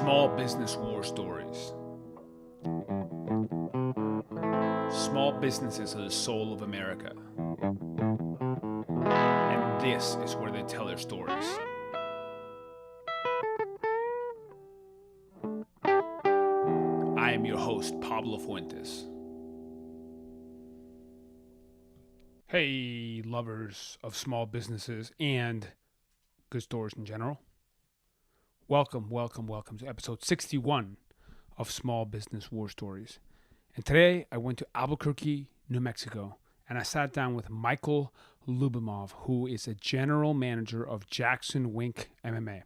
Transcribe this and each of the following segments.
Small business war stories. Small businesses are the soul of America. And this is where they tell their stories. I am your host, Pablo Fuentes. Hey, lovers of small businesses and good stores in general. Welcome to episode 61 of Small Business War Stories. And today I went to Albuquerque, New Mexico, and I sat down with Michael Lyubimov, who is a general manager of Jackson Wink MMA.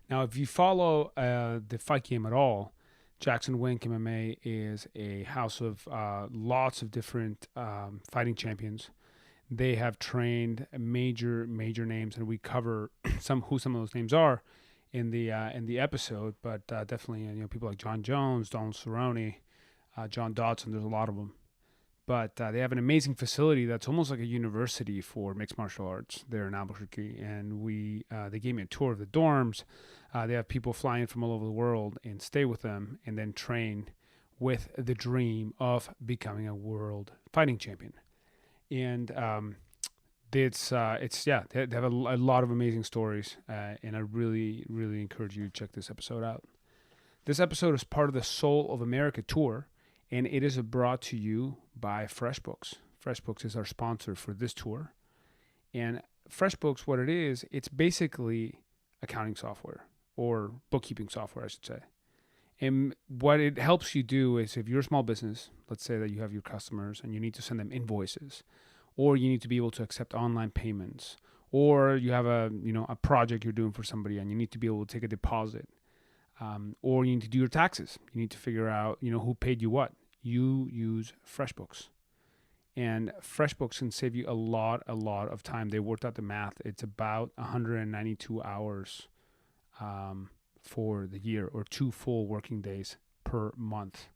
Now, if you follow the fight game at all, Jackson Wink MMA is a house of lots of different fighting champions. They have trained major names, and we cover some of those names are in the episode. But definitely, people like John Jones, Donald Cerrone, John Dodson. There's a lot of them. But they have an amazing facility that's almost like a university for mixed martial arts there in Albuquerque. And they gave me a tour of the dorms. They have people flying from all over the world and stay with them, and then train with the dream of becoming a world fighting champion. And they have a lot of amazing stories, and I really encourage you to check this episode out. This episode is part of the Soul of America tour, and it is brought to you by FreshBooks. FreshBooks is our sponsor for this tour, and FreshBooks, what it is, it's basically accounting software or bookkeeping software, I should say. And what it helps you do is, if you're a small business, let's say that you have your customers and you need to send them invoices, or you need to be able to accept online payments, or you have a project you're doing for somebody and you need to be able to take a deposit, or you need to do your taxes. You need to figure out, who paid you what. You use FreshBooks. And FreshBooks can save you a lot of time. They worked out the math. It's about 192 hours for the year, or 2 full working days per month.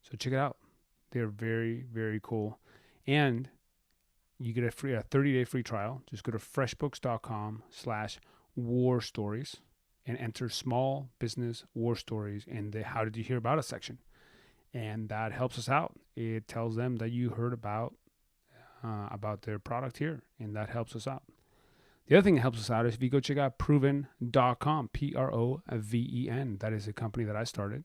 So check it out. They're very cool. And you get a 30-day free trial. Just go to freshbooks.com/war stories and enter small business war stories in the how did you hear about us section. And that helps us out. It tells them that you heard about their product here, and that helps us out. The other thing that helps us out is if you go check out proven.com, Proven. That is a company that I started.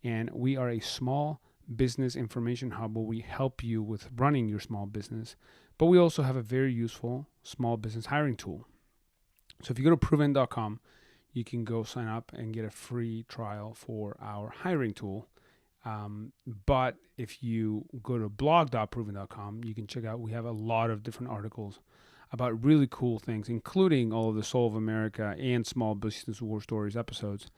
And we are a small business information hub where we help you with running your small business. But we also have a very useful small business hiring tool. So if you go to proven.com, you can go sign up and get a free trial for our hiring tool. But if you go to blog.proven.com, you can check out, we have a lot of different articles about really cool things, including all of the Soul of America and Small Business War Stories episodes.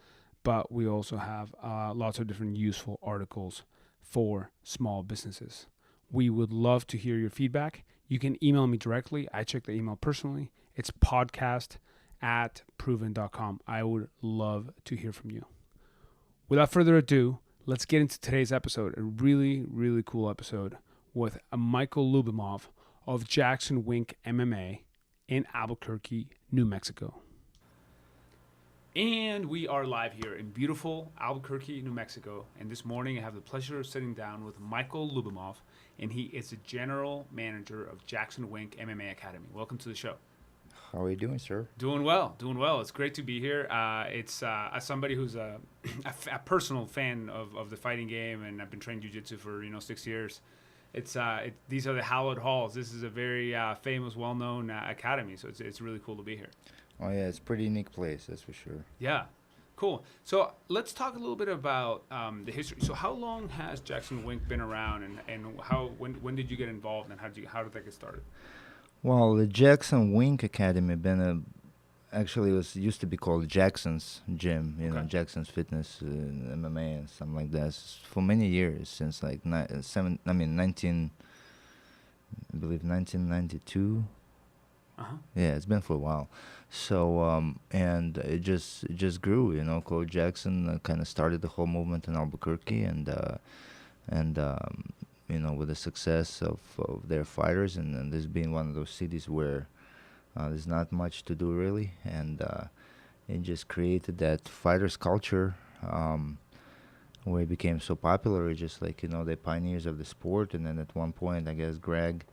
But we also have lots of different useful articles for small businesses. We would love to hear your feedback. You can email me directly. I check the email personally. It's podcast@proven.com. I would love to hear from you. Without further ado, let's get into today's episode, a really cool episode with Michael Lyubimov of Jackson Wink MMA in Albuquerque, New Mexico. And we are live here in beautiful Albuquerque, New Mexico. And this morning I have the pleasure of sitting down with Michael Lyubimov, and he is the general manager of Jackson Wink MMA Academy. Welcome to the show. How are you doing, sir? Doing well. It's great to be here. It's as somebody who's a personal fan of the fighting game, and I've been training jiu-jitsu for 6 years. These are the hallowed halls. This is a very famous, well-known academy, so it's really cool to be here. Oh yeah, it's a pretty unique place, that's for sure. Yeah, cool. So let's talk a little bit about the history. So how long has Jackson Wink been around, and when did you get involved, and how did that get started? Well, the Jackson Wink Academy used to be called Jackson's Gym, Okay. Jackson's Fitness, MMA and something like that. For many years, since like 1992. Uh-huh. Yeah, it's been for a while. So and it just grew. Coach Jackson kind of started the whole movement in Albuquerque, and with the success of their fighters, and this being one of those cities where there's not much to do really, and it just created that fighters culture, where it became so popular. It's just like, the pioneers of the sport. And then at one point, I guess Greg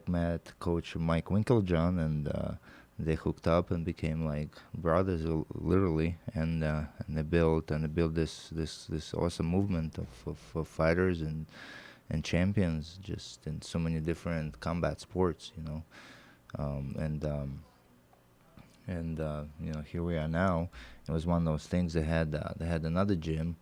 met Coach Mike Winkeljohn, and they hooked up and became like brothers, literally. And they built this awesome movement of fighters and champions, just in so many different combat sports, here we are now. It was one of those things. They had another gym,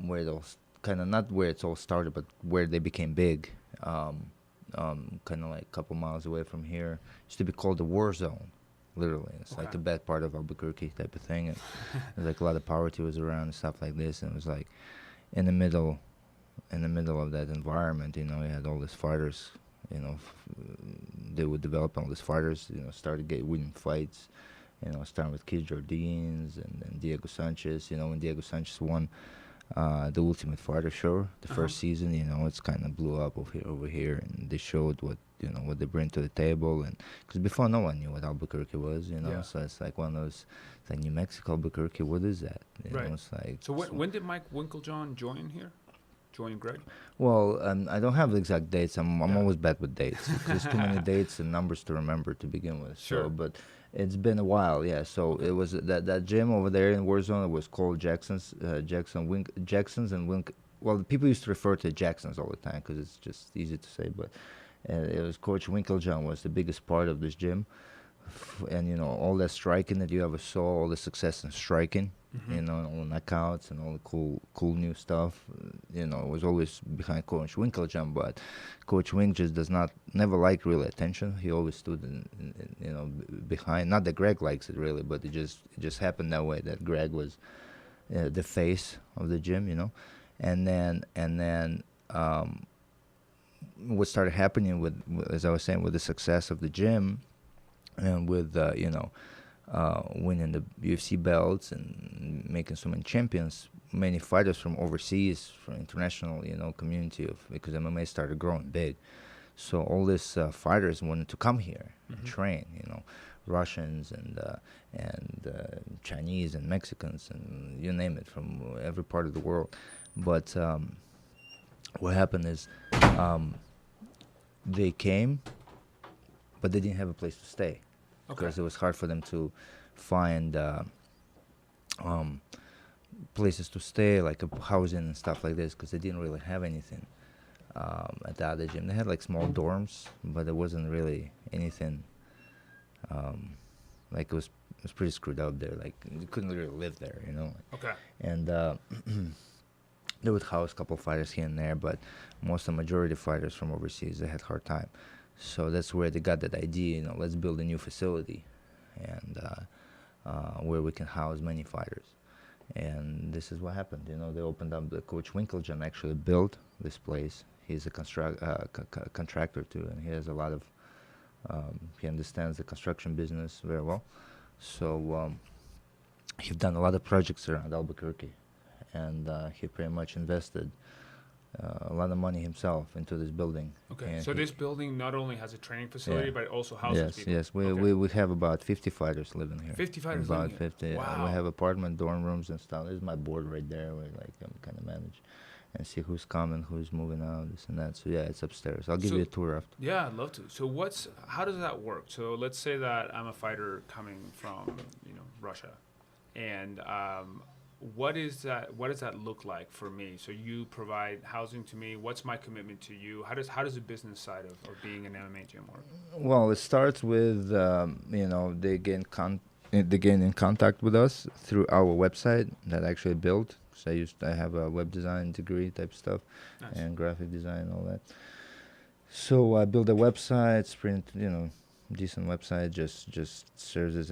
where it all kind of, not where it's all started, but where they became big. Kind of like a couple miles away from here. Used to be called the War Zone, literally. It's like the bad part of Albuquerque type of thing. And there's like a lot of poverty was around and stuff like this. And it was like in the middle of that environment, you had all these fighters. They would develop all these fighters. Started winning fights. Starting with Keith Jardines and Diego Sanchez. When Diego Sanchez won the Ultimate Fighter show, the first season, it's kind of blew up over here, and they showed what they bring to the table. And because before, no one knew what Albuquerque was, so it's like one of those, it's like New Mexico, Albuquerque, what is that? Right. It's like, so when did Mike Winkeljohn join here? Join Greg? Well, I don't have the exact dates. I'm always bad with dates. There's too many dates and numbers to remember to begin with. Sure. So, but it's been a while, yeah. So it was that gym over there in Warzone. It was called Jackson's and Wink. Well, people used to refer to Jackson's all the time because it's just easy to say. But it was Coach Winkeljohn was the biggest part of this gym, and all that striking that you ever saw, all the success in striking. All the knockouts and all the cool new stuff. It was always behind Coach Winkeljohn, but Coach Wink just never liked real attention. He always stood behind. Not that Greg likes it really, but it just happened that way, that Greg was the face of the gym, and then what started happening with, as I was saying, with the success of the gym, and with winning the UFC belts and making so many champions, many fighters from overseas, from international, community because MMA started growing big. So all these fighters wanted to come here and train, Russians and Chinese and Mexicans and you name it, from every part of the world. But what happened is they came, but they didn't have a place to stay. Because it was hard for them to find places to stay, like housing and stuff like this, because they didn't really have anything at the other gym. They had like small dorms, but there wasn't really anything. Like it was pretty screwed up there. Like you couldn't really live there, And they would house a couple fighters here and there, but the majority of fighters from overseas, they had a hard time. So that's where they got that idea, let's build a new facility, and where we can house many fighters. And this is what happened. They opened up. The Coach Winkeljohn actually built this place. He's a contractor too, and he has a lot of. He understands the construction business very well. So he's done a lot of projects around Albuquerque, and he pretty much invested a lot of money himself into this building. Okay, so this building not only has a training facility, but it also houses people. Yes, we have about 50 fighters living here. 50 fighters about living 50, here. Wow. We have apartment, dorm rooms and stuff. There's my board right there where I'm kind of manage and see who's coming, who's moving out, this and that. So it's upstairs. I'll give you a tour after. Yeah, I'd love to. So how does that work? So let's say that I'm a fighter coming from, Russia, and what does that look like for me? So you provide housing to me. What's my commitment to you? How does the business side of being an MMA gym work? Well, it starts with they get in contact with us through our website that I actually built. So I have a web design degree type stuff. Nice. And graphic design and all that. So I built a website, print decent website, just serves as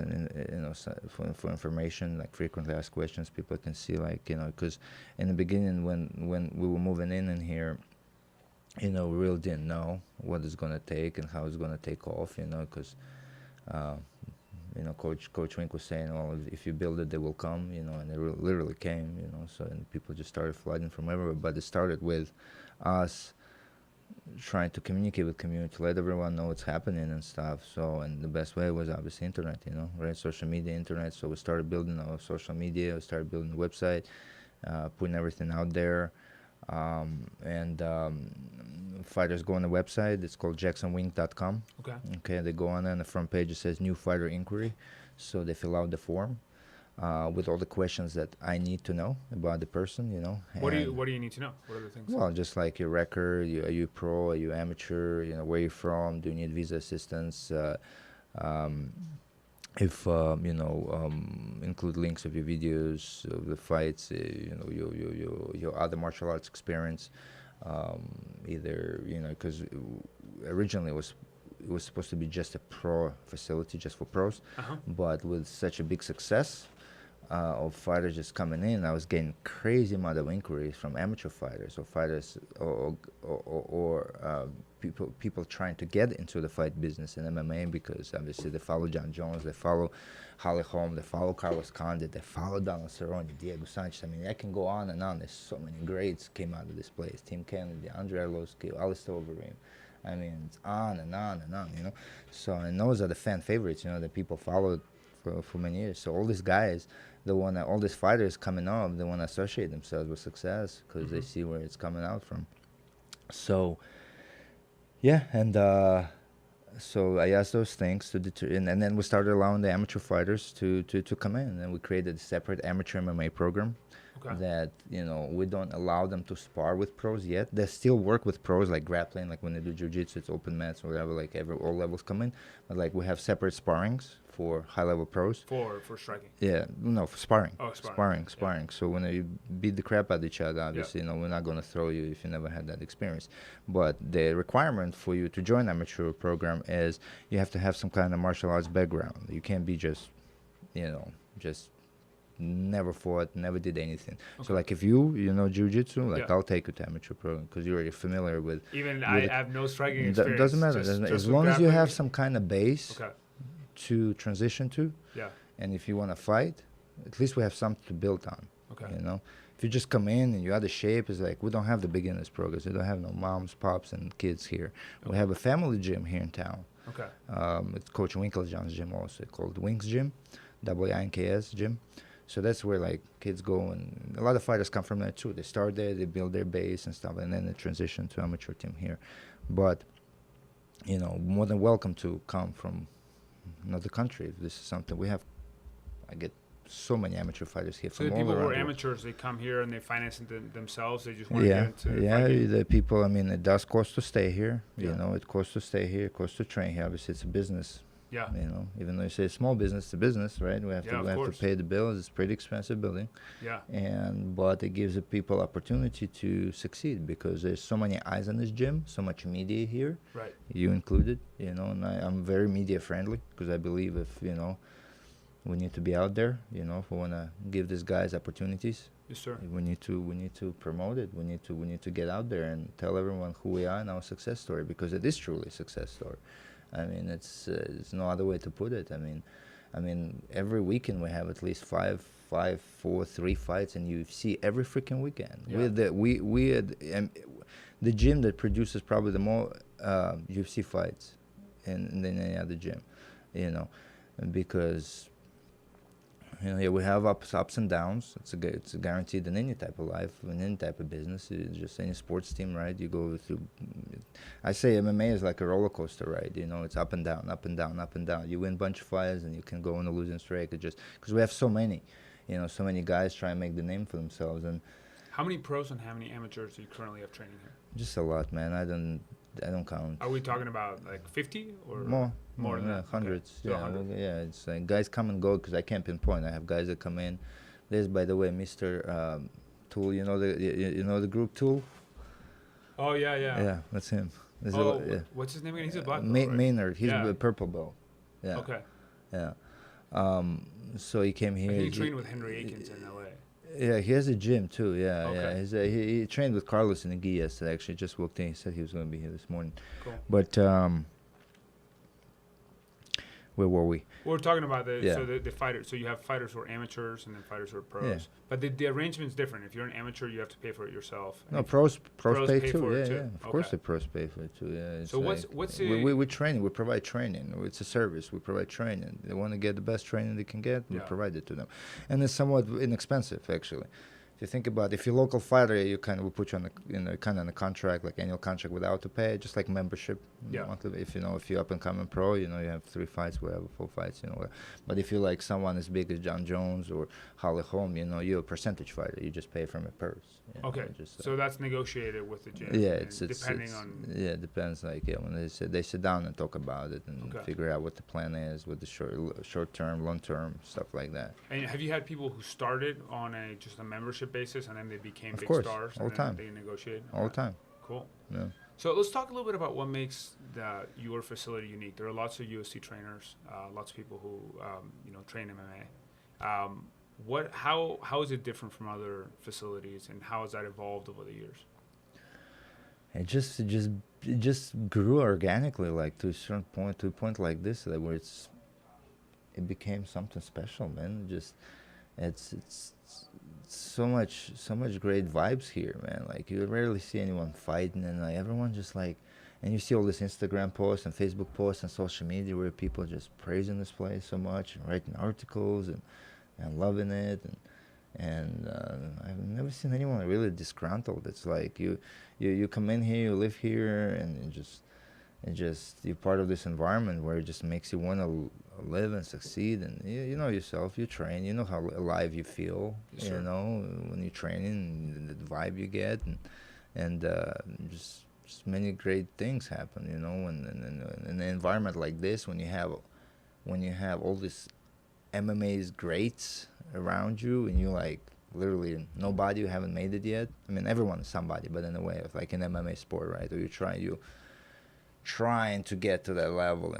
for information, like frequently asked questions. People can see, because in the beginning when we were moving in here, we really didn't know what it's gonna take and how it's gonna take off, because Coach Wink was saying, well, if you build it, they will come, and they literally came, so and people just started flooding from everywhere. But it started with us trying to communicate with community, let everyone know what's happening and stuff. So, and the best way was obviously internet, right? Social media, internet. So we started building our social media. We started building the website, putting everything out there. And fighters go on the website. It's called jacksonwink.com. Okay. Okay, they go on, and the front page it says new fighter inquiry. So they fill out the form with all the questions that I need to know about the person, What do you need to know? What are the things? Well, just like your record, are you pro, are you amateur, where you're from, do you need visa assistance, if include links of your videos of the fights, your other martial arts experience, either because originally it was supposed to be just a pro facility just for pros, but with such a big success of fighters just coming in, I was getting crazy amount of inquiries from amateur fighters or fighters or people trying to get into the fight business in MMA, because obviously they follow John Jones, they follow Holly Holm, they follow Carlos Condit, they follow Donald Cerrone, Diego Sanchez. I mean, I can go on and on. There's so many greats came out of this place. Tim Kennedy, Andrei Arlovsky, Alistair Overeem. I mean, it's on and on and on, So, and those are the fan favorites, that people followed for many years. So all these guys, all these fighters coming up, they want to associate themselves with success because they see where it's coming out from. So, yeah, and so I asked those things to and then we started allowing the amateur fighters to come in, and we created a separate amateur MMA program. Okay. That we don't allow them to spar with pros yet. They still work with pros, like grappling, like when they do jiu-jitsu, it's open mats or whatever, like all levels come in. But like we have separate sparrings for high-level pros. For striking. Yeah, no, for sparring. Oh, sparring. Yeah. So when you beat the crap out of each other, obviously, we're not going to throw you if you never had that experience. But the requirement for you to join amateur program is you have to have some kind of martial arts background. You can't be just never fought, never did anything. Okay. So like if you know jiu-jitsu, I'll take you to amateur program because you're already familiar with. Even I have no striking experience. Doesn't matter. As long as you have some kind of base to transition to. Yeah. And if you want to fight, at least we have something to build on. Okay. If you just come in and you're out of shape, it's like we don't have the beginners programs. We don't have no moms, pops, and kids here. Okay. We have a family gym here in town. Okay. It's Coach Winklejohn's gym also called Winks Gym, WINKS gym. So that's where kids go, and a lot of fighters come from there too. They start there, they build their base and stuff, and then they transition to amateur team here. But more than welcome to come from another country. If this is something we have, I get so many amateur fighters here from all around. So the people who are amateurs, they come here and they finance it themselves. They just want to get into fighting. The people. I mean, it does cost to stay here. It costs to stay here. It costs to train here. Obviously, it's a business. Yeah. Even though you say small business, it's a business, right? We have to pay the bills. It's pretty expensive building. Yeah. But it gives the people opportunity to succeed because there's so many eyes on this gym, so much media here. Right. You included, and I'm very media friendly because I believe if, we need to be out there, if we want to give these guys opportunities. Yes, sir. We need to promote it. We need to get out there and tell everyone who we are and our success story, because it is truly a success story. I mean, it's no other way to put it. I mean, every weekend we have at least 3 fights in UFC every freaking weekend. Yeah. We're the gym that produces probably the more UFC fights than any other gym, because we have ups and downs. It's guaranteed in any type of life, in any type of business. It's just any sports team, right? You go through. I say MMA is like a roller coaster ride. It's up and down, up and down, up and down. You win a bunch of fights, and you can go on a losing streak. It just because we have so many, so many guys try and make the name for themselves. And how many pros and how many amateurs do you currently have training here? Just a lot, man. I don't count. Are we talking about 50 or more than that? Hundreds. Okay. So 100. It's like guys come and go because I can't pinpoint. I have guys that come in. There's, by the way, Mr. Tool. The group Tool. Oh yeah. Yeah, that's him. What's his name again? He's a black belt, Maynard. He's a purple belt. Yeah. Okay. Yeah. So he came here. He trained with Henry Akins in L.A. Yeah, he has a gym too. Yeah, okay. Yeah. He trained with Carlos and Iggy yesterday. Actually, just walked in. He said he was going to be here this morning. Cool. But Where were we? We're talking about Yeah. the fighters. So you have fighters who are amateurs and then fighters who are pros. Yeah. But the arrangement's different. If you're an amateur, you have to pay for it yourself. And No, if- pros pay pay too. for it Yeah, too. yeah. Of course, Okay. the pros pay for it too. Yeah. It's So what's we train. We provide training. It's a service. We provide training. They want to get the best training they can get. We Yeah. provide it to them, and it's somewhat inexpensive actually. If you think about, if you're a local fighter, you we put you on on a contract, like annual contract without to pay, just like membership. Yeah. Monthly. If if you're up and coming pro, you have 3 fights, whatever, 4 fights, But if you're like someone as big as John Jones or Holly Holm, you're a percentage fighter. You just pay from a purse. Okay. So that's negotiated with the gym. Yeah, and it's depending on. Yeah, it depends. Like when they sit down and talk about it and Okay. figure out what the plan is with the short term, long term stuff like that. And have you had people who started on just a membership basis and then they became Of big course, stars all and the then time. they negotiated? All the time. Cool. Yeah. So let's talk a little bit about what makes your facility unique. There are lots of UFC trainers, lots of people who train MMA. How is it different from other facilities, and how has that evolved over the years? It just grew organically, like to a certain point, to a point like this, like where it became something special, man. It's so much great vibes here, man. Like you rarely see anyone fighting, and like everyone just like, and you see all these Instagram posts and Facebook posts and social media where people just praising this place so much and writing articles and loving it, and I've never seen anyone really disgruntled. It's like you come in here, you live here, and you're part of this environment where it just makes you want to live and succeed. And you know yourself, you train, you know how alive you feel, Sure. when you're training, the vibe you get, and just many great things happen, in an environment like this, when you have all these MMA's greats around you, and you like literally nobody, you haven't made it yet. I mean, everyone is somebody, but in a way of like an MMA sport, right? Or you trying to get to that level,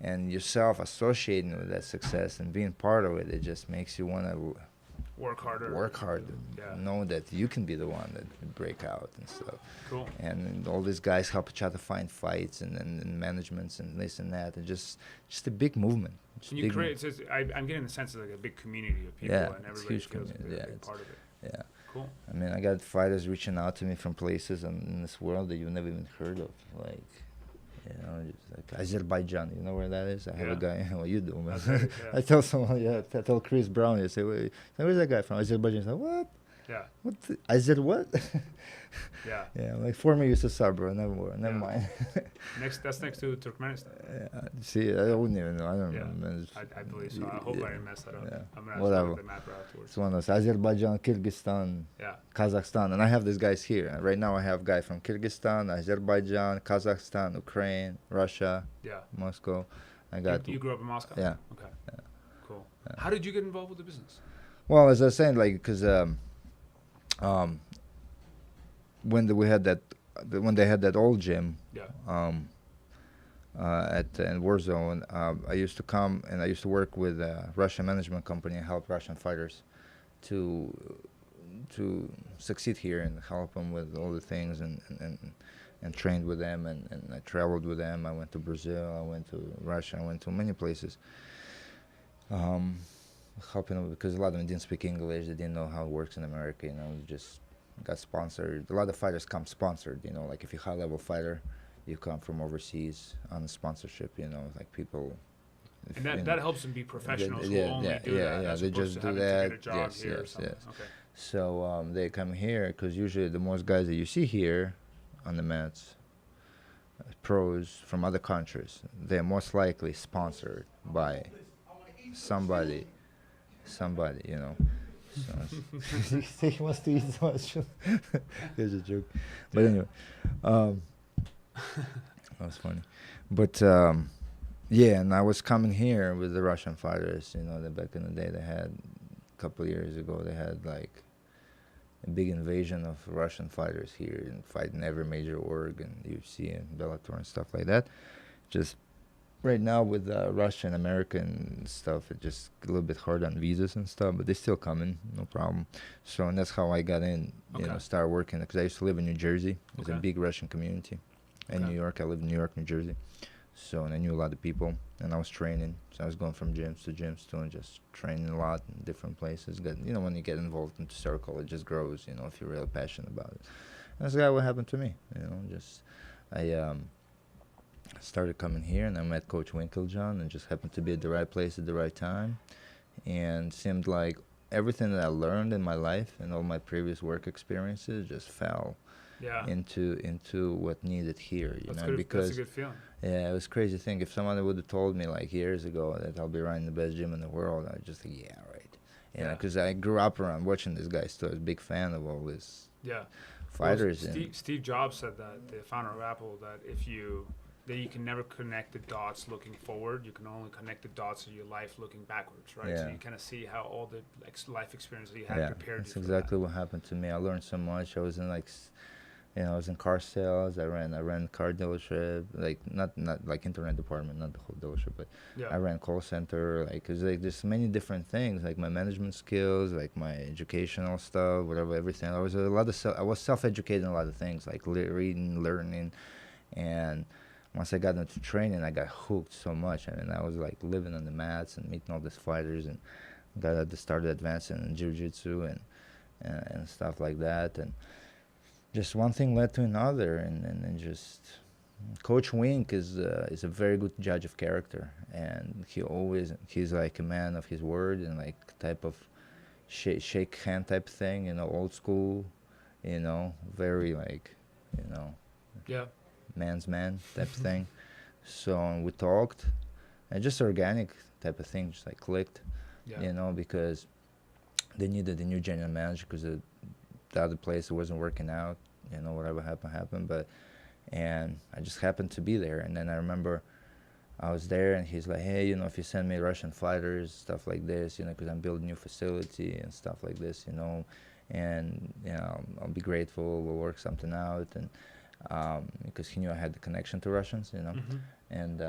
and yourself associating with that success and being part of it, it just makes you want to Work harder. Yeah. Know that you can be the one that break out and stuff. Cool. And all these guys help each other find fights and managements and this and that, and just a big movement. And you create. I'm getting the sense of like a big community of people, Yeah, and it's everybody huge feels community. a Yeah, big part of it. Yeah. Cool. I mean, I got fighters reaching out to me from places in this world that you've never even heard of, like, just like Azerbaijan. You know where that is? I have a guy. Well, you do, man. Right, I tell someone, I tell Chris Brown. I say, wait, where's that guy from? Azerbaijan. He's like, what? Yeah. What? What? Yeah. Yeah, like former USSR, bro. Never mind. That's next to Turkmenistan. See, I wouldn't even know. I don't Yeah. know. Man. I believe so. I hope I didn't mess that up. Yeah. I'm gonna Whatever. have to look at the map afterwards. It's one of those Azerbaijan, Kyrgyzstan, Yeah. Kazakhstan, and I have these guys here. Right now, I have guy from Kyrgyzstan, Azerbaijan, Kazakhstan, Ukraine, Russia, Yeah. Moscow. I got. You grew up in Moscow? Yeah. Okay. Cool. How did you get involved with the business? Well, as I was saying, like, because when they had that old gym, Yeah. in Warzone, I used to come and I used to work with a Russian management company and help Russian fighters to succeed here and help them with all the things and trained with them and I traveled with them. I went to Brazil, I went to Russia, I went to many places. Helping them because a lot of them didn't speak English, they didn't know how it works in America, you just got sponsored. A lot of fighters come sponsored, like if you're a high level fighter, you come from overseas on sponsorship, like people. And that helps them be professionals who only do that. Yeah, as they opposed just to do having that. to get a job here or something. Yes. Okay. So they come here because usually the most guys that you see here on the mats, pros from other countries, they're most likely sponsored by somebody, So he wants to eat so much. Here's a joke, but anyway, that was funny. But and I was coming here with the Russian fighters. That back in the day they had a couple of years ago they had like a big invasion of Russian fighters here and fighting every major org and UFC and Bellator and stuff like that. Just right now with Russia and American stuff, it's just a little bit hard on visas and stuff, but they're still coming, no problem. So and that's how I got in, started working, because I used to live in New Jersey. There's a big Russian community. In New York, I live in New York, New Jersey. So, and I knew a lot of people, and I was training. So I was going from gyms to gyms too, and just training a lot in different places. When you get involved into circle, it just grows. If you're really passionate about it. And that's what happened to me. Just I started coming here, and I met Coach Winklejohn, and just happened to be at the right place at the right time, and seemed like everything that I learned in my life and all my previous work experiences just fell into what needed here. Because that's a good feeling. yeah, it was crazy thing. If somebody would have told me like years ago that I'll be running the best gym in the world, I'd just think, yeah, right. Because I grew up around watching these guys too. I was a big fan of all these fighters. Well, Steve Jobs said that, the founder of Apple, that you can never connect the dots looking forward. You can only connect the dots of your life looking backwards, right? Yeah. So you kind of see how all the life experiences you had prepared that's you for exactly that. what happened to me. I learned so much. I was in I was in car sales. I ran car dealership, not like internet department, not the whole dealership, but I ran call center. Cause there's many different things, like my management skills, like my educational stuff, whatever, everything. I was self-educating a lot of things, like reading, learning, and once I got into training, I got hooked so much. I mean, I was like living on the mats and meeting all these fighters, and started advancing in jiu-jitsu and stuff like that, and just one thing led to another, and just Coach Wink is a very good judge of character, and he's like a man of his word, and like type of shake hand type thing, old school, very man's man type thing. So we talked, and just organic type of thing, just like clicked, because they needed a new general manager because the other place it wasn't working out, whatever happened, and I just happened to be there. And then I remember I was there, and he's like, hey, if you send me Russian fighters, stuff like this, because I'm building a new facility and stuff like this, and I'll be grateful, we'll work something out. And because he knew I had the connection to Russians, and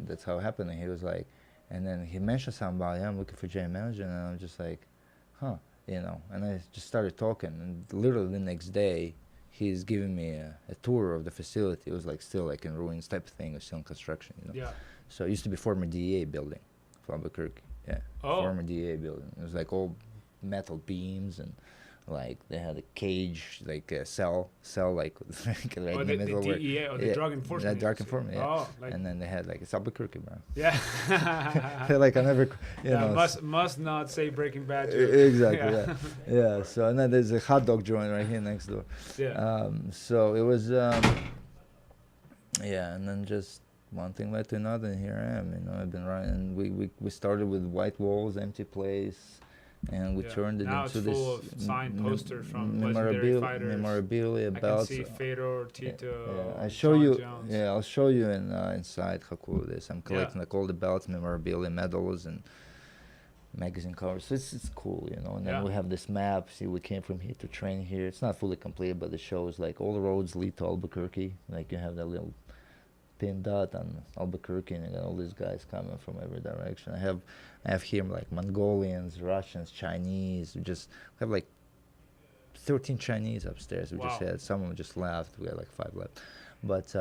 that's how it happened. And he was like, and then he mentioned something about, I'm looking for general manager, and I'm just like, huh. And I just started talking, and literally the next day, he's giving me a tour of the facility. It was still in ruins type of thing, it was still in construction, So it used to be former DEA building for Albuquerque, former DEA building. It was all metal beams, and they had a cage, a cell, right in the middle. The DEA, or the Drug Enforcement Agency. Drug Enforcement, Oh, and then they had it's Albuquerque, bro. Yeah. I never, must not say Breaking Bad. Exactly, yeah. So, and then there's a hot dog joint right here next door. Yeah. So it was, and then just one thing led to another, and here I am. I've been running. We started with white walls, empty place. And we turned it now into it's this full of signed posters from legendary fighters. Memorabilia, belts. I can see Fedor, Tito. I'll show you. Jones. Yeah, I'll show you inside how cool it is. I'm collecting all the belts, memorabilia, medals, and magazine covers. So it's cool, And then we have this map. See, we came from here to train here. It's not fully completed, but it shows all the roads lead to Albuquerque. You have that little pin dot on Albuquerque, and you got all these guys coming from every direction. I have here Mongolians, Russians, Chinese. We have 13 Chinese upstairs. We just had someone just left. We had 5 left, but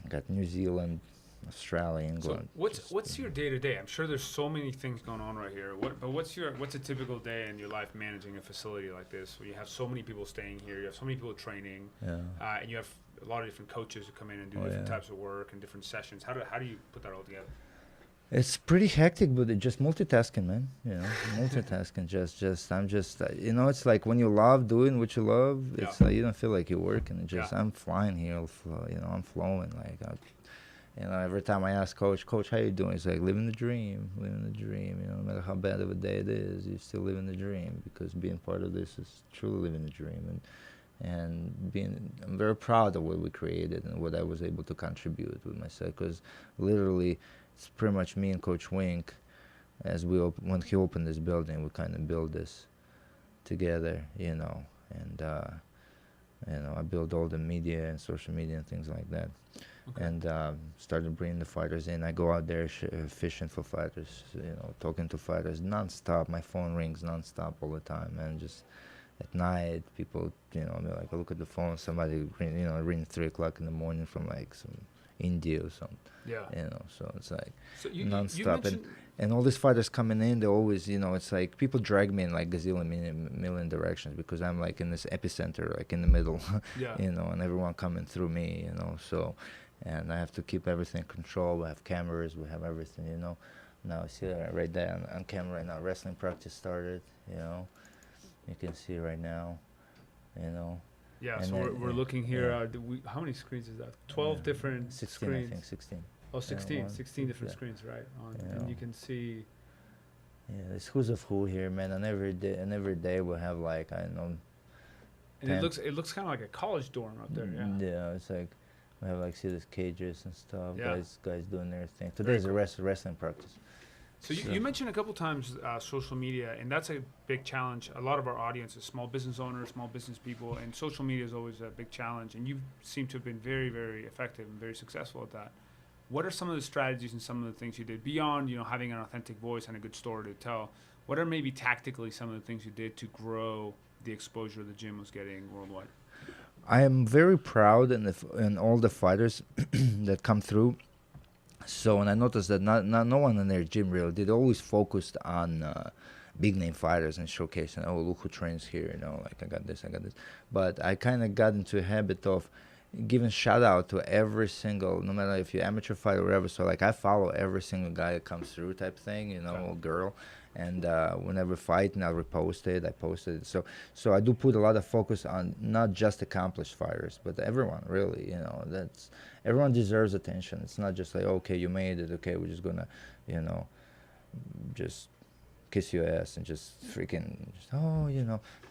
got New Zealand, Australia, England. So what's your day to day? I'm sure there's so many things going on right here. What's a typical day in your life managing a facility like this, where you have so many people staying here, you have so many people training, and you have a lot of different coaches who come in and do different types of work and different sessions. How do you put that all together? It's pretty hectic, but it's just multitasking, man. Multitasking. I'm just. It's like when you love doing what you love. It's you don't feel like you're working. It's just I'm flying here. I'm flowing. Every time I ask Coach, how you doing? He's like, living the dream. No matter how bad of a day it is, you're still living the dream, because being part of this is truly living the dream. I'm very proud of what we created and what I was able to contribute with myself, because literally it's pretty much me and Coach Wink, when he opened this building, we kind of built this together, and I built all the media and social media and things like that. Okay. And started bringing the fighters in. I go out there fishing for fighters, talking to fighters nonstop. My phone rings nonstop all the time, and just at night, people, they're like, I look at the phone, somebody, ring 3 o'clock in the morning from some India or something. Yeah. So it's like So you non-stop. mentioned. And all these fighters coming in, they always, it's like people drag me in like gazillion million directions because I'm like in this epicenter, like in the middle, Yeah. and everyone coming through me, so, and I have to keep everything in control. We have cameras, we have everything, Now see right there on camera right now, wrestling practice started, you can see right now, Yeah. And So we're looking here. How many screens is that? 12 different 16, screens. I think 16. Oh, 16. One, 16 different yeah. screens, right? And you can see. Yeah, it's who's of who here, man. And every day we'll have like, I don't know. And it looks kind of like a college dorm up there. Yeah. Yeah, it's like we have like see these cages and stuff. Yeah. Guys doing their thing. Today's a wrestling practice. So you mentioned a couple times social media, and that's a big challenge. A lot of our audience is small business owners, small business people, and social media is always a big challenge. And you seem to have been very, very effective and very successful at that. What are some of the strategies and some of the things you did beyond, having an authentic voice and a good story to tell? What are maybe tactically some of the things you did to grow the exposure the gym was getting worldwide? I am very proud in all the fighters that come through. So, and I noticed that no one in their gym really did. Always focused on big name fighters and showcasing. Oh, look who trains here. Like I got this. But I kind of got into a habit of giving shout out to every single, no matter if you're amateur fighter or whatever. So like I follow every single guy that comes through type thing, or girl. And whenever fighting, I repost it. I posted it. So I do put a lot of focus on not just accomplished fighters, but everyone really. That's everyone deserves attention. It's not just like, okay, you made it. Okay, we're just gonna, just kiss your ass and just freaking,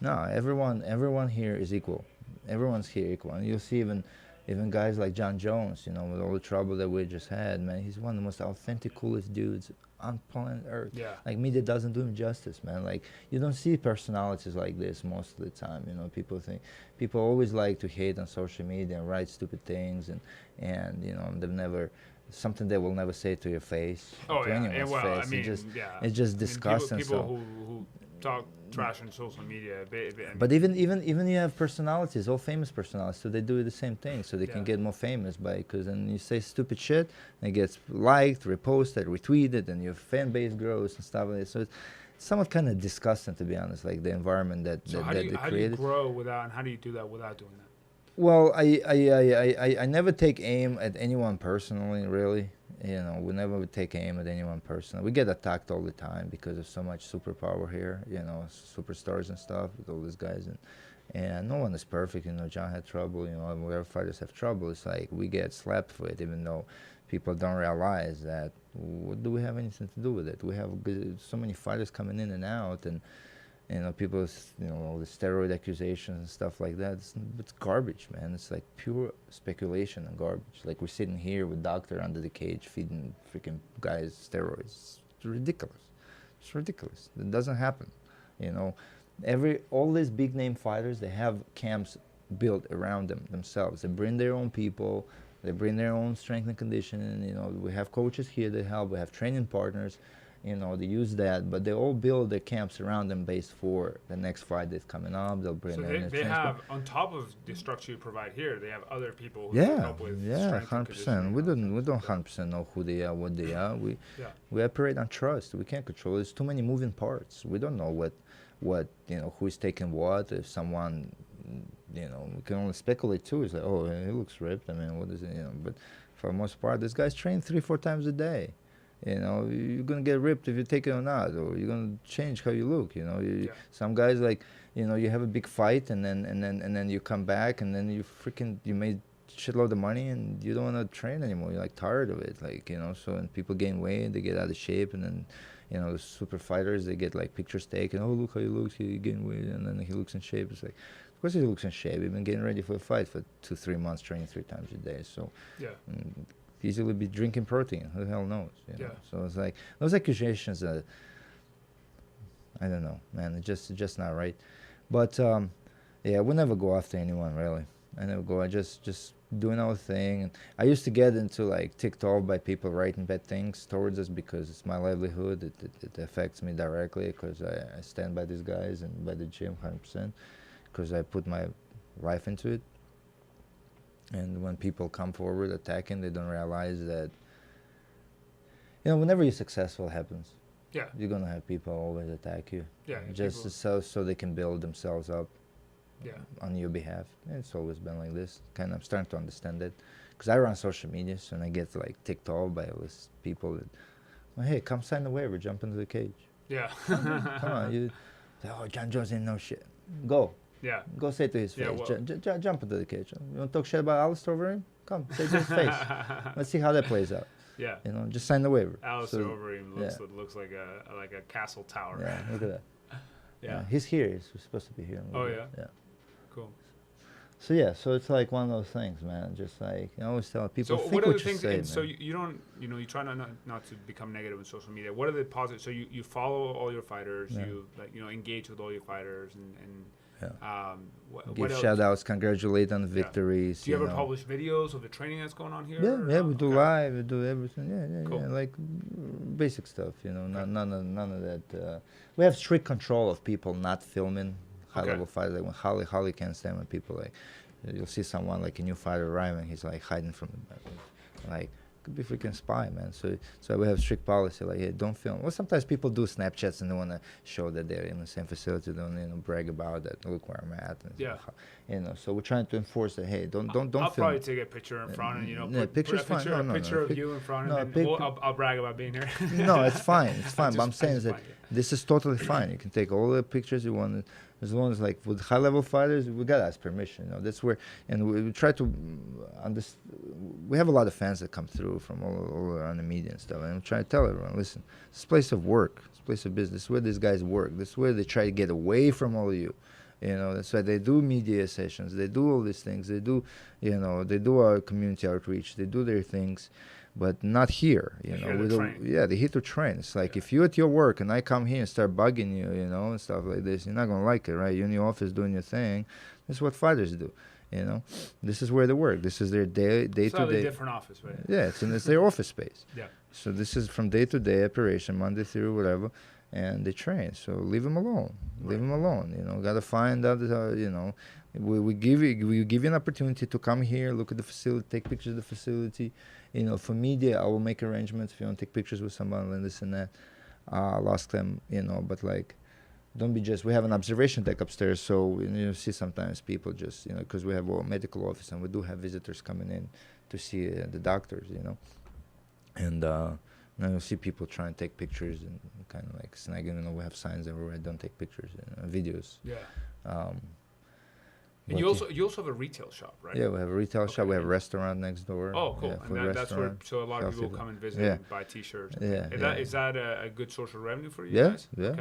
No, everyone here is equal. Everyone's here equal, and you'll see even guys like John Jones, with all the trouble that we just had, man, he's one of the most authentic, coolest dudes on planet Earth. Yeah. Like media doesn't do him justice, man. Like you don't see personalities like this most of the time. People always like to hate on social media and write stupid things, and they've never something they will never say to your face. Oh to yeah, anyone's face. It's just disgusting. People who talk trash on social media. But even you have personalities, all famous personalities, so they do the same thing, so they can get more famous because then you say stupid shit, and it gets liked, reposted, retweeted, and your fan base grows and stuff like that. So it's somewhat kind of disgusting, to be honest, like the environment that they created. How do you grow without, and how do you do that without doing that? Well, I never take aim at anyone personally, really. We never take aim at anyone personally. We get attacked all the time because of so much superpower here, superstars and stuff with all these guys. And no one is perfect. John had trouble, wherever fighters have trouble, it's like we get slapped for it, even though people don't realize that. What do we have anything to do with it? We have so many fighters coming in and out, and people, all the steroid accusations and stuff like that. It's garbage, man. It's like pure speculation and garbage. Like we're sitting here with doctor under the cage feeding freaking guys steroids. It's ridiculous. It's ridiculous. It doesn't happen. All these big name fighters, they have camps built around themselves. They bring their own people. They bring their own strength and conditioning. We have coaches here that help. We have training partners. They use that, but they all build their camps around them based for the next fight that's coming up. They'll bring So they have, on top of the structure you provide here, they have other people who help with strength 100%. We don't 100% know who they are, what they are. We operate on trust. We can't control. There's too many moving parts. We don't know what who is taking what. If someone, we can only speculate too. It's like, oh, he looks ripped. I mean, what is it? But for the most part, this guy's trained 3-4 times a day. You're gonna get ripped if you take it or not, or you're gonna change how you look. Some guys like, you have a big fight and then you come back and then you made shitload of money and you don't want to train anymore. You're like tired of it, So and people gain weight, they get out of shape, and then the super fighters, they get like pictures taken. Oh, look how he looks, he gained weight, and then he looks in shape. It's like, of course he looks in shape. He's been getting ready for a fight for 2-3 months, training 3 times a day. So easily be drinking protein. Who the hell knows? So it's like those accusations. I don't know, man. It's just not right. But we never go after anyone really. I never go. I just doing our thing. And I used to get into like ticked off by people writing bad things towards us because it's my livelihood. It affects me directly because I stand by these guys and by the gym 100% because I put my life into it. And when people come forward attacking, they don't realize that, whenever you're successful, it happens. Yeah. You're going to have people always attack you. Yeah. Just so they can build themselves up on your behalf. And it's always been like this. Kind of, I'm starting to understand it. Because I run social media, so and I get like ticked off by all these people that, well, hey, come sign the waiver, jump into the cage. Yeah. Come on. You say, oh, John Jones ain't no shit. Go. Yeah. Go say to his face, well, jump into the cage. You want to talk shit about Alistair over him? Come, say to his face. Let's see how that plays out. Yeah. Just sign the waiver. Alistair Overeem looks like a castle tower. Yeah, look at that. Yeah. He's here. He's supposed to be here. Oh, yeah? Yeah. Cool. So it's like one of those things, man. Just like, I always tell people, so think what are what the you things, say, and so man. you don't, you try not to become negative on social media. What are the positives? So you follow all your fighters, you engage with all your fighters, and give what shout outs, congratulate on the victories. Do you ever publish videos of the training that's going on here? Yeah, we do live, we do everything. Cool. Like basic stuff, none of that. We have strict control of people not filming high-level fighters. Like when Holly can't stand when people like, you'll see someone like a new fighter arriving, he's like hiding from the like, could be freaking spy, man. So we have strict policy, like, hey, don't film. Well, sometimes people do Snapchats and they want to show that they're in the same facility, don't brag about that. Look where I'm at. And so we're trying to enforce that. Hey, don't I'll film. probably take a picture in front and put a picture of you in front, and then I'll brag about being here. No, it's fine. But I'm saying that this is totally fine. You can take all the pictures you want. As long as, like, with high-level fighters, we gotta ask permission. That's where, and we try to understand. We have a lot of fans that come through from all around the media and stuff, and we try to tell everyone, listen, this is a place of work, this is a place of business. This is where these guys work. This is where they try to get away from all of you. That's why they do media sessions. They do all these things. They do, they do our community outreach. They do their things. But not here, They're here to train. It's like if you're at your work and I come here and start bugging you, and stuff like this, you're not gonna like it, right? You're in your office doing your thing. This is what fighters do, This is where they work. This is their day to day. Slightly different office, right? Yeah, it's their office space. Yeah. So this is from day to day operation, Monday through whatever, and they train. So leave them alone. Leave them alone. Gotta find out. We give you an opportunity to come here, look at the facility, take pictures of the facility. For media, I will make arrangements if you want to take pictures with someone and this and that. I'll ask them, but like, don't be just. We have an observation deck upstairs, so you see sometimes people just, because we have a medical office and we do have visitors coming in to see the doctors, and now you'll see people trying to take pictures and kind of like snagging. We have signs everywhere. Don't take pictures, videos. Yeah. And you also have a retail shop, right? Yeah, we have a retail shop. We have a restaurant next door. Oh, cool. Yeah, and that's where a lot of people come and visit and buy T-shirts. Is that a good source of revenue for you guys? Yeah.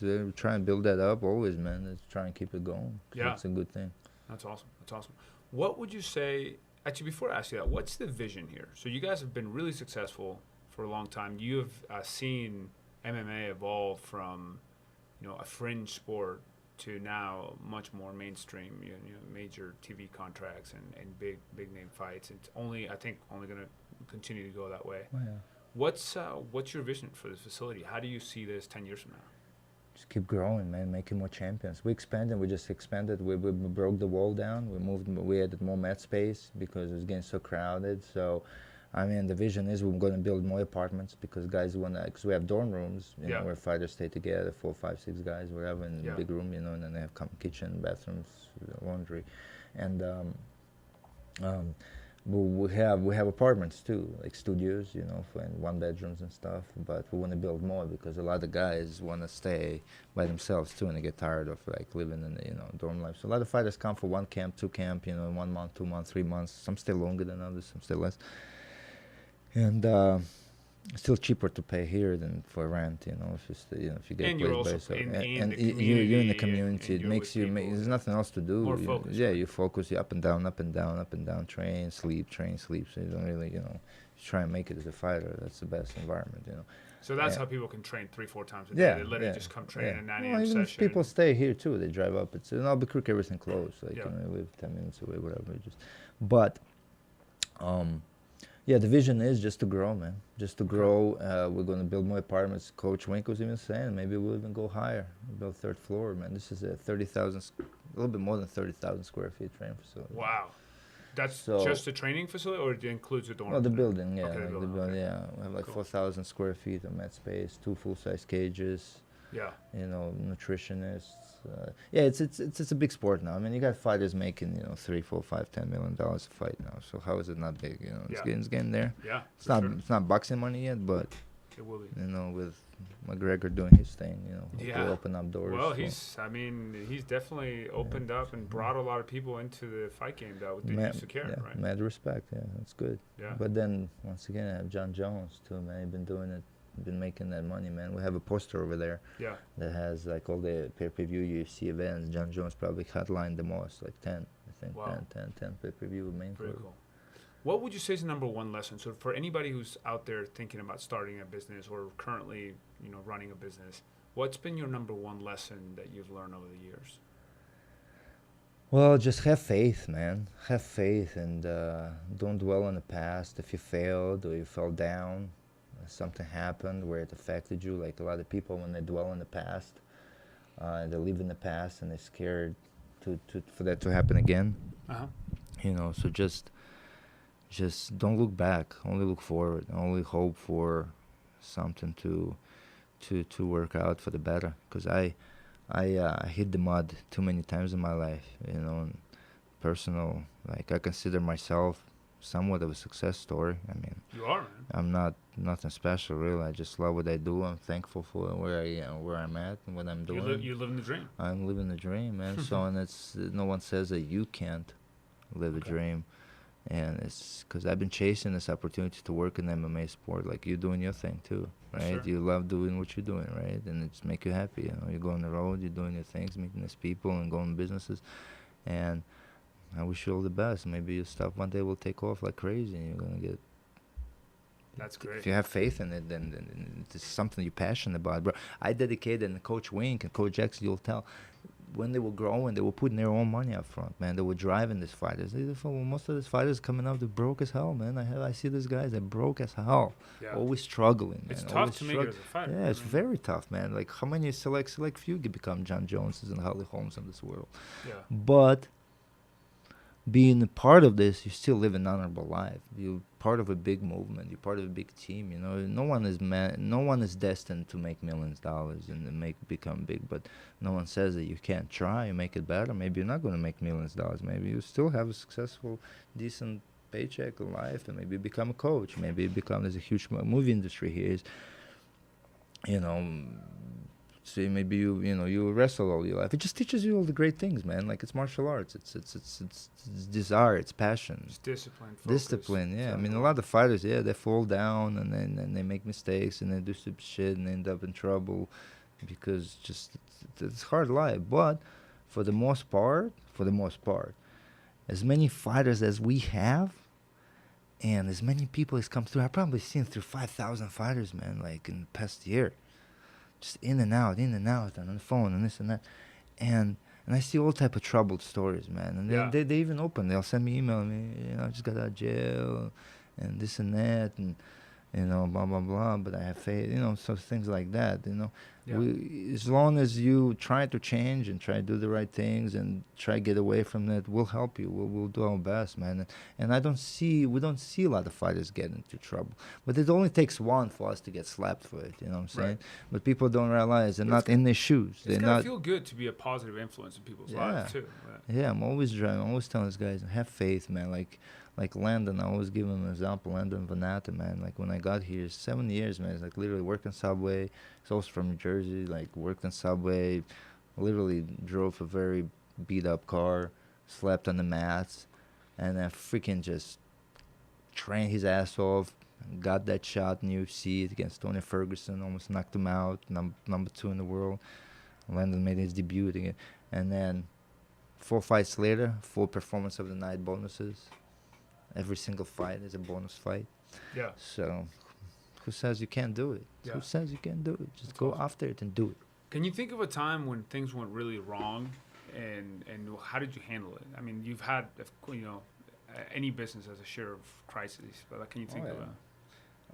We try and build that up always, man. Let's try and keep it going. Yeah, it's a good thing. That's awesome. What would you say? Actually, before I ask you that, what's the vision here? So you guys have been really successful for a long time. You have seen MMA evolve from, a fringe sport to now much more mainstream, major TV contracts and big name fights. It's I think only going to continue to go that way. Oh, yeah. What's your vision for this facility? How do you see this 10 years from now? Just keep growing, man, making more champions. We expanded, we broke the wall down. We added more mat space because it was getting so crowded. So, the vision is we're going to build more apartments because guys because we have dorm rooms, where fighters stay together, 4, 5, 6 guys, whatever, in a big room, and then they have kitchen, bathrooms, laundry, and we have apartments too, like studios, for 1 bedrooms and stuff. But we want to build more because a lot of guys want to stay by themselves too, and they get tired of like living in the dorm life. So a lot of fighters come for 1 camp, 2 camp, 1 month, 2 months, 3 months. Some stay longer than others, some stay less. And still cheaper to pay here than for rent, if you get and a you're place also by yourself. you're in the community. It makes you. There's nothing else to do. More focus. You focus. You up and down, train, sleep. So you don't really, you try and make it as a fighter. That's the best environment, So that's how people can train 3-4 times a day. They literally just come train in a 9 a.m. even session. People stay here too. They drive up. It's in Albuquerque, everything closed. Like we live 10 minutes away, whatever. But the vision is just to grow, man. Just to grow. We're going to build more apartments. Coach Wink was even saying maybe we'll even go higher, build 3rd floor, man. This is a 30,000, a little bit more than 30,000 square feet training facility. Wow. That's So just a training facility, or it includes the dorms? no, the and building, yeah, everything? Okay, the like the building. building, Okay. yeah. We have like Cool. 4,000 square feet of mat space, 2 full-size cages. Yeah. Nutritionists. Yeah, it's a big sport now. I mean, you got fighters making $3, 4, 5, $10 million a fight now. So how is it not big? Yeah. It's getting there. Yeah. It's not boxing money yet, but It will be. with McGregor doing his thing, hopefully Yeah. open up doors. Well, so. he's definitely opened up and brought a lot of people into the fight game that they used to care, yeah, right? mad respect. Yeah, that's good. Yeah. But then once again, I have John Jones too, man. He's been doing it, been making that money, man. We have a poster over there. Yeah. That has like all the pay-per-view UFC events. John Jones probably headlined the most, like 10, I think. Wow. 10 pay-per-view main Very card. cool. What would you say is the number one lesson? So for anybody who's out there thinking about starting a business or currently, running a business, what's been your number one lesson that you've learned over the years? Well, just have faith, man. Have faith and don't dwell on the past. If you failed or you fell down, something happened where it affected you. Like a lot of people, when they dwell on the past, they live in the past and they're scared for that to happen again. Uh-huh. So just don't look back. Only look forward. Only hope for something to work out for the better. Because I hit the mud too many times in my life. And personal. Like I consider myself somewhat of a success story. I mean, you are, man. I'm not nothing special, really. I just love what I do. I'm thankful for where I'm at and what I'm doing. You live in the dream. I'm living the dream, man. So and it's no one says that you can't live a dream, and it's because I've been chasing this opportunity to work in MMA sport, like you doing your thing too, right? Sure. You love doing what you're doing, right? And it's make you happy. You go on the road, you're doing your things, meeting these people, and going to businesses, and I wish you all the best. Maybe your stuff one day will take off like crazy, and you're gonna get. That's great. If you have faith in it, then it's something you're passionate about, bro. I dedicated, and Coach Wink and Coach Jackson, you'll tell, when they were growing, they were putting their own money up front, man. They were driving these fighters. Most of these fighters coming out, they're broke as hell, man. I see these guys, they're broke as hell. Yeah. Always struggling, man. It's tough to make it as a fighter. Yeah, it's very tough, man. Like, how many select few can become John Joneses and Holly Holmes in this world? Yeah. But being a part of this, you still live an honorable life. You're part of a big movement. You're part of a big team. No one is destined to make millions of dollars and become big. But no one says that you can't try and make it better. Maybe you're not going to make millions of dollars. Maybe you still have a successful, decent paycheck in life, and maybe you become a coach. Maybe you become. There's a huge movie industry here. So maybe you wrestle all your life. It just teaches you all the great things, man. Like it's martial arts. It's desire. It's passion. It's discipline. Focus. Discipline. Yeah. I mean, a lot of fighters, they fall down and then they make mistakes and they do stupid shit and they end up in trouble because it's hard life. But for the most part, as many fighters as we have, and as many people as come through, I've probably seen through 5,000 fighters, man. Like in the past year. Just in and out, and on the phone, and this and that, and I see all type of troubled stories, man. And they even open. They'll send me email, I just got out of jail, and this and that, and blah blah blah. But I have faith, so things like that, Yeah. As long as you try to change and try to do the right things and try to get away from that, we'll help you. We'll do our best, man. And we don't see a lot of fighters get into trouble. But it only takes one for us to get slapped for it. You know what I'm saying? Right. But people don't realize they're not in their shoes. It's gotta feel good to be a positive influence in people's lives too. Right? Yeah, I'm always telling these guys, have faith, man. Like Landon, I always give him an example. Landon Vanata, man. Like when I got here, 7 years, man. It's like literally working Subway. He's also from New Jersey. Like worked in Subway. Literally drove a very beat up car. Slept on the mats, and then freaking just trained his ass off. Got that shot in UFC against Tony Ferguson. Almost knocked him out. Number 2 in the world. Landon made his debut again, and then 4 fights later, 4 performance of the night bonuses. Every single fight is a bonus fight. Yeah. So, who says you can't do it? Yeah. Who says you can't do it? Just That's go awesome. after it and do it. Can you think of a time when things went really wrong, and how did you handle it? I mean, you've had any business as a share of crises, but can you think of a?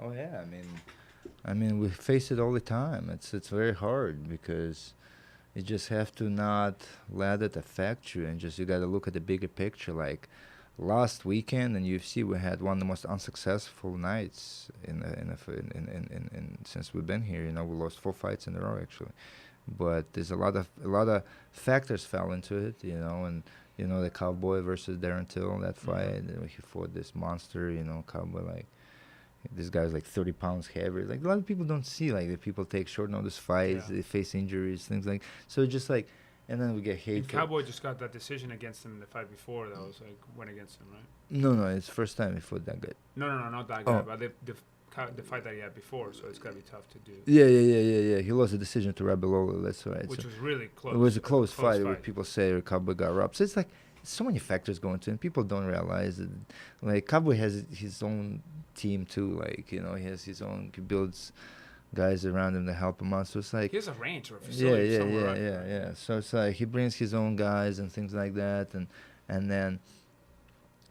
Oh yeah, I mean we face it all the time. It's very hard because you just have to not let it affect you, and just you got to look at the bigger picture. Like last weekend in UFC we had one of the most unsuccessful nights in since we've been here. You know, we lost 4 fights in a row actually, but there's a lot of factors fell into it. You know, and you know the Cowboy versus Darren Till, that fight. He fought this monster. You know, Cowboy, like this guy's like 30 pounds heavier. Like a lot of people don't see, like the people take short notice fights, they face injuries, things like. So just like, and then we get hate. And Cowboy just got that decision against him in the fight before. That was like went against him, right? No, it's first time he fought that good. No, not that guy, but the fight that he had before. So it's gotta be tough to do. Yeah. He lost a decision to Rabilola. That's right. Which was really close. It was a close fight. Where people say Cowboy got robbed. So it's like so many factors go into it, and people don't realize that. Like Cowboy has his own team too. Like, you know, he has his own. He builds guys around him to help him out. So it's like he has a ranch or a facility somewhere. Yeah. So it's like he brings his own guys and things like that, and then,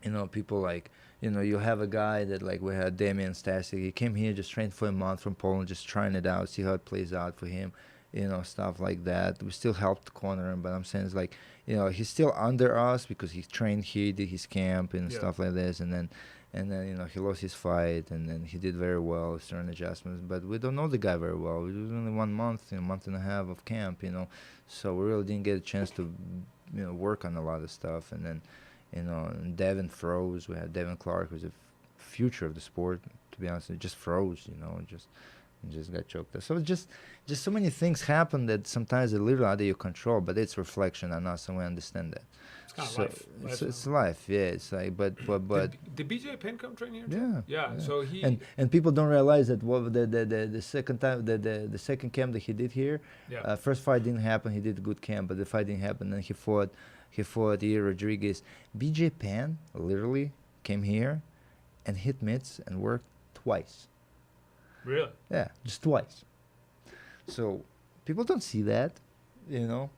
you know, people like, you know, you have a guy that like we had Damian Stasic. He came here, just trained for a month from Poland, just trying it out, see how it plays out for him, you know, stuff like that. We still helped corner him, but I'm saying it's like, you know, he's still under us because he trained here, did his camp and stuff like this, and then you know he lost his fight, and then he did very well, certain adjustments. But we don't know the guy very well. It was only 1 month, you know, month and a half of camp, you know, so we really didn't get a chance to, you know, work on a lot of stuff. And then, you know, and Devin froze. We had Devin Clark, who's the future of the sport. To be honest, it just froze, you know, just got choked up. So just so many things happen that sometimes they're literally out of your control, but it's reflection on us, and we understand that. It's kind of life. It's life, yeah. It's like, but. Did BJ Penn come train here? Yeah. So he and people don't realize that the second time the second camp that he did here, first fight didn't happen. He did a good camp, but the fight didn't happen. Then he fought Yair Rodriguez. BJ Penn literally came here, and hit mitts and worked twice. Really? Yeah, just twice. So people don't see that, you know.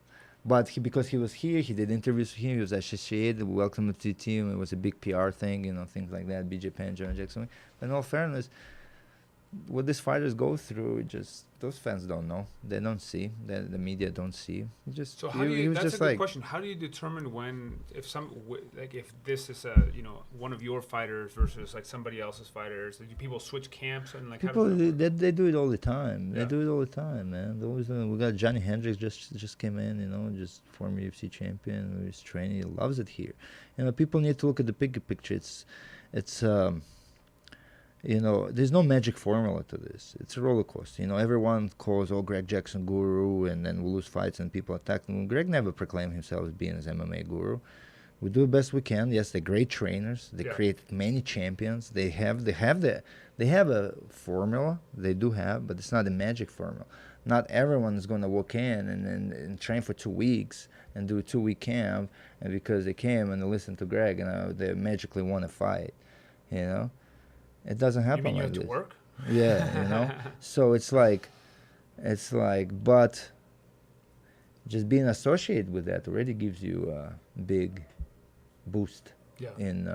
But because he was here, he did interviews with him. He was associated, welcomed to the team. It was a big PR thing, you know, things like that. BJ Penn, John Jackson. But in all fairness, what these fighters go through, just those fans don't know. They don't see. The media don't see. Just so how do you? That's a good question. How do you determine when, if if this is one of your fighters versus like somebody else's fighters? Do people switch camps and like? People they do it all the time. They do it all the time, man. We got Johnny Hendricks just came in, you know, just former UFC champion. He's training. He loves it here. You know, people need to look at the bigger picture. It's you know, there's no magic formula to this. It's a roller coaster. You know, everyone calls, Greg Jackson guru, and then we lose fights and people attack him. Greg never proclaimed himself as being an MMA guru. We do the best we can. Yes, they're great trainers. They create many champions. They have a formula. They do have, but it's not a magic formula. Not everyone is going to walk in and train for 2 weeks and do a 2-week camp, and because they came and they listened to Greg, and they magically won a fight, you know. It doesn't happen like this. You mean you have to work? Yeah, you know. So it's like, but just being associated with that already gives you a big boost in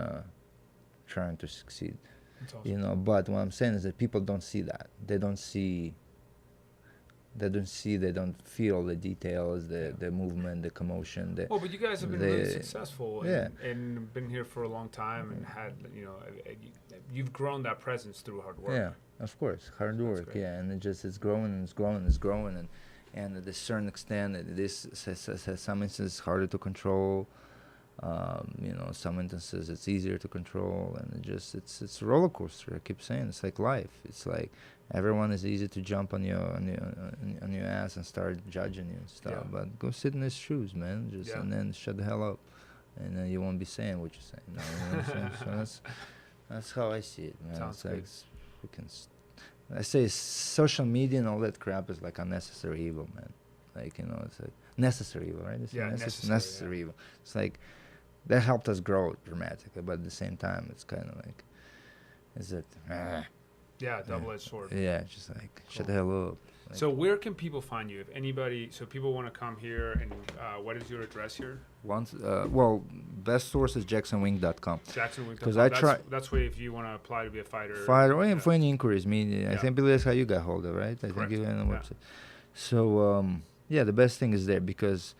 trying to succeed. That's awesome. You know, but what I'm saying is that people don't see that. They don't feel the details, the movement, the commotion. But you guys have been really successful and been here for a long time and had, you've grown that presence through hard work. Yeah, of course, hard work. Yeah, and it's growing and it's growing and it's growing, and at a certain extent, this some instances harder to control. You know, some instances it's easier to control, and it's a roller coaster. I keep saying it's like life. It's like everyone is easy to jump on your ass and start judging you and stuff. But go sit in his shoes, man. And then shut the hell up, and then you won't be saying what you're saying. You know what I'm saying? So that's how I see it, man. Sounds it's like I say social media and all that crap is like unnecessary evil, man. Like, you know, it's like necessary evil, right? It's necessary evil. It's like that helped us grow dramatically, but at the same time, it's kind of like, is it? Double-edged sword. Yeah, just like shut the hell up. Like, so where can people find you? If anybody, so people want to come here, and what is your address here? Well, best source is jacksonwink.com. Jacksonwink.com. Because that's where if you want to apply to be a fighter. Or for any inquiries. I think that's how you got hold of it, right? Correct. I think you on the website. So the best thing is there because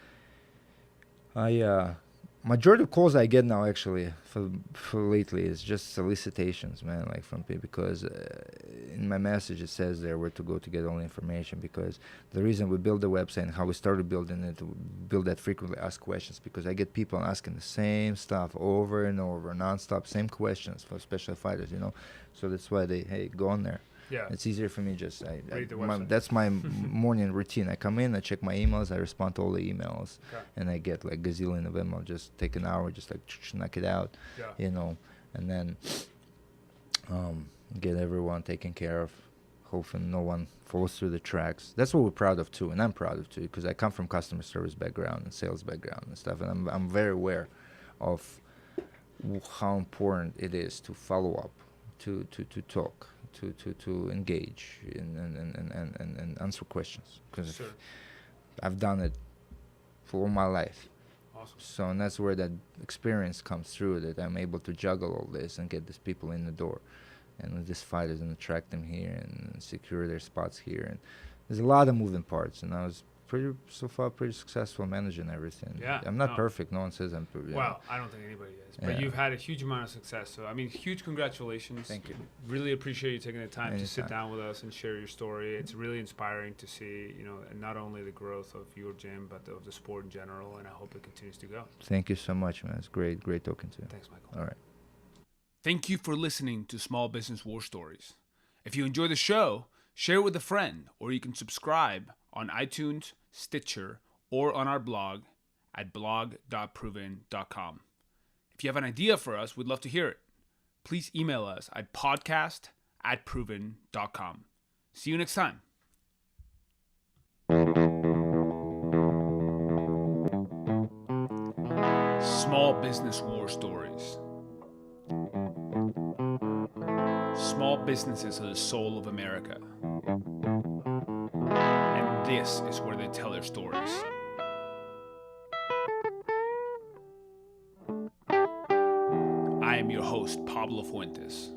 majority of calls I get now actually for lately is just solicitations, man, like from people, because in my message it says there where to go to get all the information, because the reason we build the website and how we started building it, we build that frequently asked questions, because I get people asking the same stuff over and over, nonstop, same questions for special fighters, so that's why they go on there. Yeah. It's easier for me. Just Read the website. that's my morning routine. I come in, I check my emails, I respond to all the emails, Okay. and I get like gazillion of them. I'll just take an hour, just like knock it out, Yeah. and then get everyone taken care of. Hopefully no one falls through the tracks. That's what we're proud of too, and I'm proud of too, because I come from customer service background and sales background and stuff, and I'm very aware of how important it is to follow up, to talk, to engage and answer questions, because Sure. I've done it for all my life. Awesome. So, and that's where that experience comes through, that I'm able to juggle all this and get these people in the door, and with these fighters, and attract them here and secure their spots here. And there's a lot of moving parts, and I was so far pretty successful managing everything. Yeah, I'm not perfect. No one says I'm perfect. Well, I don't think anybody is. But you've had a huge amount of success. So, I mean, huge congratulations. Thank you. Really appreciate you taking the time to sit Anytime. down with us and share your story. It's really inspiring to see, and not only the growth of your gym, but of the sport in general. And I hope it continues to go. Thank you so much, man. It's great talking to you. Thanks, Michael. All right. Thank you for listening to Small Business War Stories. If you enjoy the show, share it with a friend, or you can subscribe on iTunes, Stitcher, or on our blog at blog.proven.com. If you have an idea for us, we'd love to hear it. Please email us at podcast@proven.com. See you next time. Small Business War Stories. Small businesses are the soul of America. And this is where they tell their stories. I am your host, Pablo Fuentes.